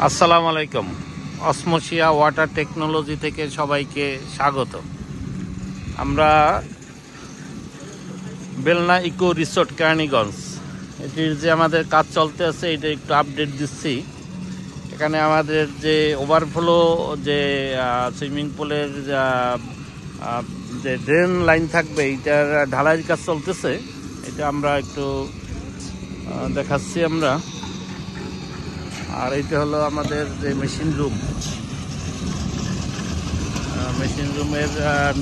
আসসালামু আলাইকুম। অসমোসিয়া water technology থেকে সবাইকে স্বাগত। আমরা বেলনা ইকো রিসোর্ট কেরানীগঞ্জ, এটির যে আমাদের কাজ চলতে আছে এটা একটু আপডেট দিচ্ছি। এখানে আমাদের যে ওভারফ্লো যে সুইমিং পুলের যে ড্রেন লাইন থাকবে এইটার ঢালাইয়ের কাজ চলতেছে, এটা আমরা একটু দেখাচ্ছি আমরা। আর এইটা হলো আমাদের যে মেশিন রুমের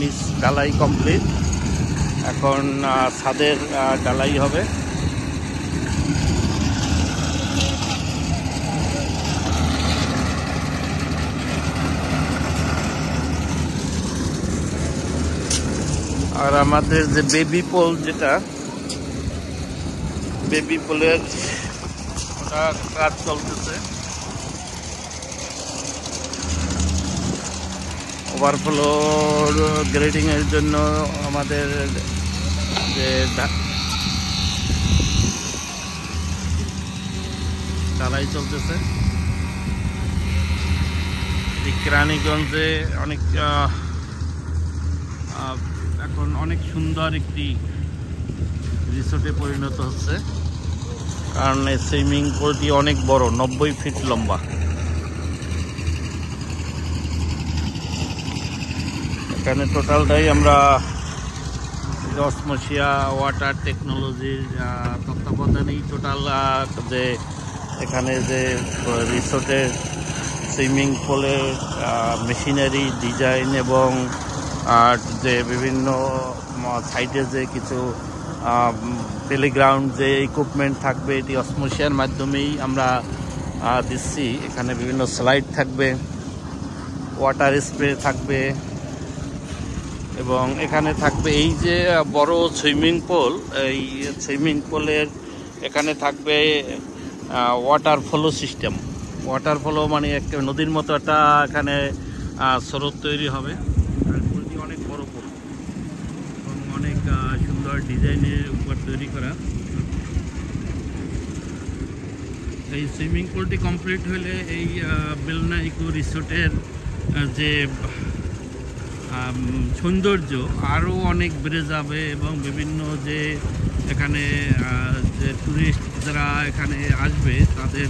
নিচ ঢালাই কমপ্লিট, এখন ছাদের ঢালাই হবে। আর আমাদের যে বেবি পোল, যেটা বেবি পোলের ওটা কাজ চলতেছে। ওভারফ্লো গ্রেডিং এর জন্য আমাদের যে ঢালাই চলতেছে। কেরানীগঞ্জে এখন অনেক সুন্দর একটি রিসোর্টে পরিণত হচ্ছে, কারণ এই সুইমিং পুলটি অনেক বড়, 90 ফিট লম্বা। এখানে টোটালটাই আমরা অসমোসিয়া ওয়াটার টেকনোলজির তত্ত্বাবধানেই টোটাল যে এখানে যে রিসোর্টের সুইমিং পুলের মেশিনারি ডিজাইন এবং যে বিভিন্ন সাইডে যে কিছু প্লেগ্রাউন্ড যে ইকুইপমেন্ট থাকবে, এটি অসমোসিয়ার মাধ্যমেই আমরা দিচ্ছি। এখানে বিভিন্ন স্লাইড থাকবে, ওয়াটার স্প্রে থাকবে, এবং এখানে থাকবে এই যে বড় সুইমিং পুল। এই সুইমিং পুলের এখানে থাকবে water flow system. Water flow মানে একটা নদীর মতো একটা এখানে স্রোত তৈরি হবে। আর পুলটি অনেক বড় পুল এবং অনেক সুন্দর ডিজাইনের উপর তৈরি করা। এই সুইমিং পুলটি কমপ্লিট হলে এই বেলনা ইকো রিসোর্টের যে সৌন্দর্য আরও অনেক বেড়ে যাবে, এবং বিভিন্ন যে এখানে যে ট্যুরিস্ট যারা এখানে আসবে তাদের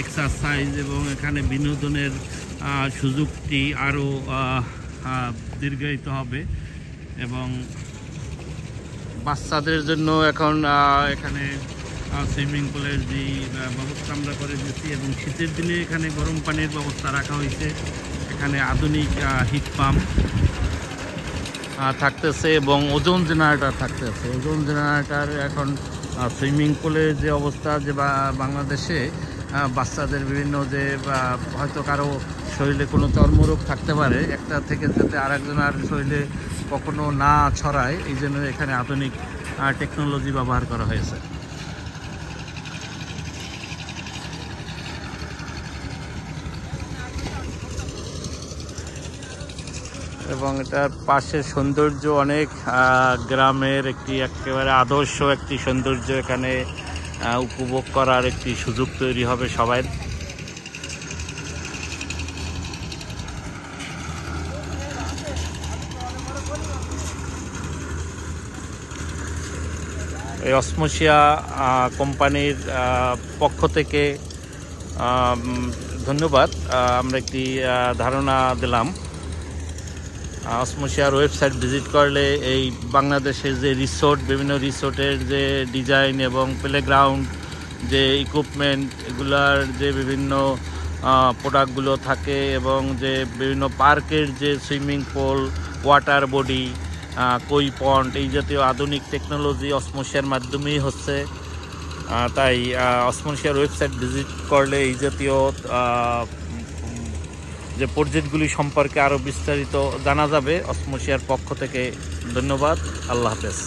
এক্সারসাইজ এবং এখানে বিনোদনের সুযোগটি আরও দীর্ঘায়িত হবে। এবং বাচ্চাদের জন্য এখন এখানে সুইমিং পুলের যে ব্যবস্থা আমরা করে দিচ্ছি, এবং শীতের দিনে এখানে গরম পানির ব্যবস্থা রাখা হয়েছে। এখানে আধুনিক হিট পাম্প থাকতেছে এবং ওজোন জেনারেটর থাকতেছে। ওজোন জেনারেটর এখন সুইমিং পুলের যে অবস্থা, যে বাংলাদেশে বাচ্চাদের বিভিন্ন যে হয়তো কারো শরীরে কোনো চর্মরোগ থাকতে পারে, একটা থেকে যাতে আরেকজনের শরীরে কখনো না ছড়ায়, এই জন্য এখানে আধুনিক টেকনোলজি ব্যবহার করা হয়েছে। এবং এটার পাশের সৌন্দর্য অনেক গ্রামের একটি একেবারে আদর্শ একটি সৌন্দর্য এখানে উপভোগ করার একটি সুযোগ তৈরি হবে সবাই। এই অসমোসিয়া কোম্পানির পক্ষ থেকে ধন্যবাদ। আমরা একটি ধারণা দিলাম। অসমোসিয়ার ওয়েবসাইট ভিজিট করলে এই বাংলাদেশের যে রিসোর্ট, বিভিন্ন রিসোর্টের যে ডিজাইন এবং প্লেগ্রাউন্ড যে ইকুইপমেন্ট, এগুলার যে বিভিন্ন প্রোডাক্টগুলো থাকে, এবং যে বিভিন্ন পার্কের যে সুইমিং পুল, ওয়াটার বডি, কই পন্ড, এই জাতীয় আধুনিক টেকনোলজি অসমোসিয়ার মাধ্যমেই হচ্ছে। তাই অসমোসিয়ার ওয়েবসাইট ভিজিট করলে এই জাতীয় যে প্রজেক্টগুলি সম্পর্কে আরও বিস্তারিত জানা যাবে। অসমোসিয়ার পক্ষ থেকে ধন্যবাদ। আল্লাহ হাফেজ।